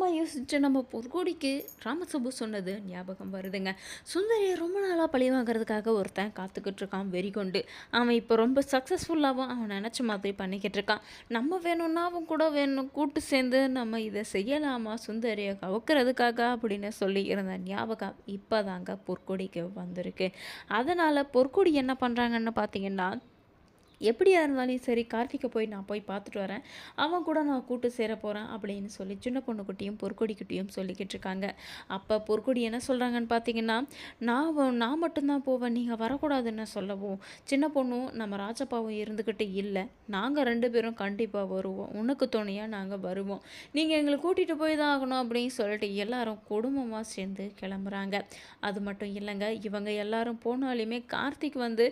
இதெல்லாம் யோசிச்சு நம்ம பொற்கோடிக்கு ராமசுப்பு சொன்னது ஞாபகம் வருதுங்க. சுந்தரியை ரொம்ப நாளாக பழி வாங்குறதுக்காக ஒருத்தன் காத்துக்கிட்டு இருக்கான் வெறி கொண்டு. அவன் இப்போ ரொம்ப சக்ஸஸ்ஃபுல்லாகவும் அவன் நினச்ச மாதிரி பண்ணிக்கிட்டு இருக்கான். நம்ம வேணும்னா அவன் கூட வேணும் கூட்டு சேர்ந்து நம்ம இதை செய்யலாமா சுந்தரியை கவுக்கிறதுக்காக அப்படின்னு சொல்லி இருந்த ஞாபகம் இப்போ தாங்க பொற்கொடிக்கு வந்திருக்கு. அதனால் பொற்கொடி என்ன பண்ணுறாங்கன்னு பார்த்தீங்கன்னா, எப்படியா இருந்தாலும் சரி கார்த்திகை நான் போய் பார்த்துட்டு வரேன். அவன் கூட நான் கூட்டு சேர போகிறேன் அப்படின்னு சொல்லி சின்ன பொண்ணுக்குட்டியும் பொற்கொடிக்குட்டியும் சொல்லிக்கிட்டு இருக்காங்க. அப்போ பொற்கொடி என்ன சொல்கிறாங்கன்னு பார்த்தீங்கன்னா, நான் மட்டும்தான் போவேன், நீங்கள் வரக்கூடாதுன்னு சொல்லவும், சின்ன பொண்ணும் நம்ம ராஜப்பாவும் இருந்துக்கிட்டு இல்லை, நாங்கள் 2 பேரும் கண்டிப்பாக வருவோம், உனக்கு துணையாக நாங்கள் வருவோம், நீங்கள் எங்களை கூட்டிகிட்டு போய் தான் ஆகணும் அப்படின்னு சொல்லிட்டு எல்லாரும் குடும்பமாக சேர்ந்து கிளம்புறாங்க. அது மட்டும் இல்லைங்க, இவங்க எல்லாரும் போனாலுமே கார்த்திக் வந்து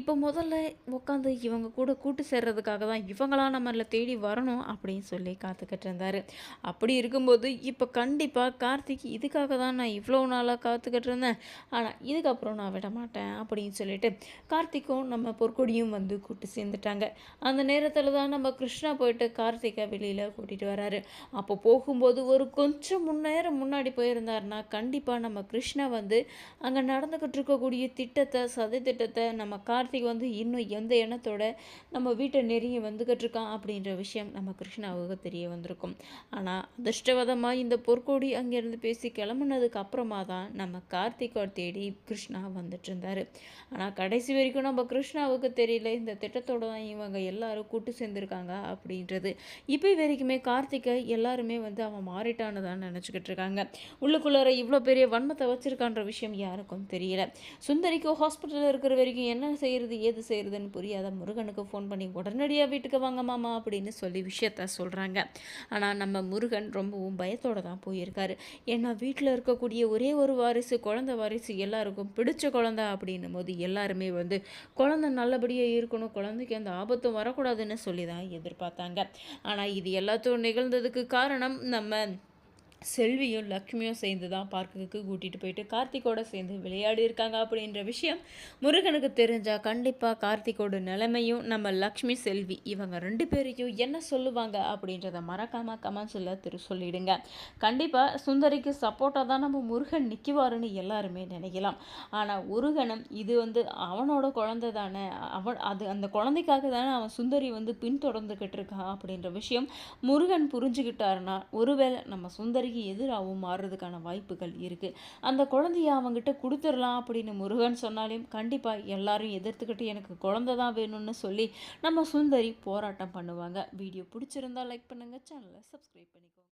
இப்போ முதல்ல உட்காந்து இவங்க கூட கூட்டு சேர்றதுக்காக தான் இவங்களாம் நம்மளை தேடி வரணும் அப்படின்னு சொல்லி காத்துக்கிட்டு இருந்தார். அப்படி இருக்கும்போது இப்போ கண்டிப்பாக கார்த்திக் இதுக்காக தான் நான் இவ்வளோ நாளாக காத்துக்கிட்டு இருந்தேன், ஆனால் இதுக்கப்புறம் நான் விட மாட்டேன் அப்படின்னு சொல்லிட்டு கார்த்திக்கும் நம்ம பொற்கொடியும் வந்து கூட்டு சேர்ந்துட்டாங்க. அந்த நேரத்தில் தான் நம்ம கிருஷ்ணா போயிட்டு கார்த்திகை வெளியில் கூட்டிகிட்டு வராரு. அப்போ போகும்போது ஒரு கொஞ்சம் முன்னாடி போயிருந்தாருன்னா கண்டிப்பாக நம்ம கிருஷ்ணா வந்து அங்கே நடந்துக்கிட்டு இருக்கக்கூடிய திட்டத்தை சதி திட்டத்தை நம்ம கார்த்திக் வந்து இன்னும் எந்த எண்ணத்தோட நம்ம வீட்டை நெருங்கி வந்துக்கிட்டு இருக்கான் அப்படின்ற விஷயம் நம்ம கிருஷ்ணாவுக்கு தெரிய வந்திருக்கும். ஆனால் அதிர்ஷ்டவதமாக இந்த பொற்கோடி அங்கேருந்து பேசி கிளம்புனதுக்கு அப்புறமா தான் நம்ம கார்த்திகை தேடி கிருஷ்ணா வந்துட்டு இருந்தார். ஆனால் கடைசி வரைக்கும் நம்ம கிருஷ்ணாவுக்கு தெரியல இந்த திட்டத்தோடு தான் இவங்க எல்லாரும் கூட்டு சேர்ந்துருக்காங்க அப்படின்றது. இப்போ வரைக்குமே கார்த்திகை எல்லாருமே வந்து அவன் மாறிட்டான்னு தான் நினச்சிக்கிட்டு இருக்காங்க. உள்ளுக்குள்ளார இவ்வளோ பெரிய வன்மத்தை வச்சுருக்கான்ற விஷயம் யாருக்கும் தெரியல. சுந்தரிக்கு ஹாஸ்பிட்டலில் இருக்கிற வரைக்கும் என்ன செய்கிறது ஏது செய்கிறதுன்னு புரியாத முருகனுக்கு ஃபோன் பண்ணி உடனடியாக வீட்டுக்கு வாங்க மாமா அப்படின்னு சொல்லி விஷயத்த சொல்கிறாங்க. ஆனால் நம்ம முருகன் ரொம்பவும் பயத்தோடு தான் போயிருக்காரு. ஏன்னா வீட்டில் இருக்கக்கூடிய ஒரே ஒரு வாரிசு குழந்தை வாரிசு எல்லாருக்கும் பிடிச்ச குழந்தை அப்படின்னும் போது எல்லாருமே வந்து குழந்தை நல்லபடியாக இருக்கணும், குழந்தைக்கு அந்த ஆபத்தும் வரக்கூடாதுன்னு சொல்லி தான் எதிர்பார்த்தாங்க. ஆனால் இது எல்லாத்தையும் நிகழ்ந்ததுக்கு காரணம் நம்ம செல்வியும் லக்ஷ்மியும் சேர்ந்து தான் பார்க்குக்கு கூட்டிகிட்டு போயிட்டு கார்த்திகோட சேர்ந்து விளையாடி இருக்காங்க அப்படின்ற விஷயம் முருகனுக்கு தெரிஞ்சால் கண்டிப்பாக கார்த்திகோட நிலைமையும் நம்ம லக்ஷ்மி செல்வி இவங்க 2 பேரையும் என்ன சொல்லுவாங்க அப்படின்றத மறக்காமல் கமெண்ட்ஸில் சொல்லிடுங்க. கண்டிப்பாக சுந்தரிக்கு சப்போர்ட்டாக தான் நம்ம முருகன் நிற்குவாருன்னு எல்லாருமே நினைக்கலாம். ஆனால் முருகனும் இது வந்து அவனோட குழந்தை தானே, அந்த குழந்தைக்காக தானே அவன் சுந்தரி வந்து பின்தொடர்ந்துக்கிட்டு இருக்கான் அப்படின்ற விஷயம் முருகன் புரிஞ்சுக்கிட்டாருன்னா ஒருவேளை நம்ம சுந்தரி எதிராகவும் மாறுறதுக்கான வாய்ப்புகள் இருக்குது. அந்த குழந்தைய அவங்ககிட்ட கொடுத்துடலாம் அப்படின்னு முருகன் சொன்னாலும் கண்டிப்பாக எல்லாரும் எதிர்த்துக்கிட்டு எனக்கு குழந்தை தான் வேணும்னு சொல்லி நம்ம சுந்தரி போராட்டம் பண்ணுவாங்க. வீடியோ பிடிச்சிருந்தா லைக் பண்ணுங்கள், சேனலை சப்ஸ்கிரைப் பண்ணிக்கோங்க.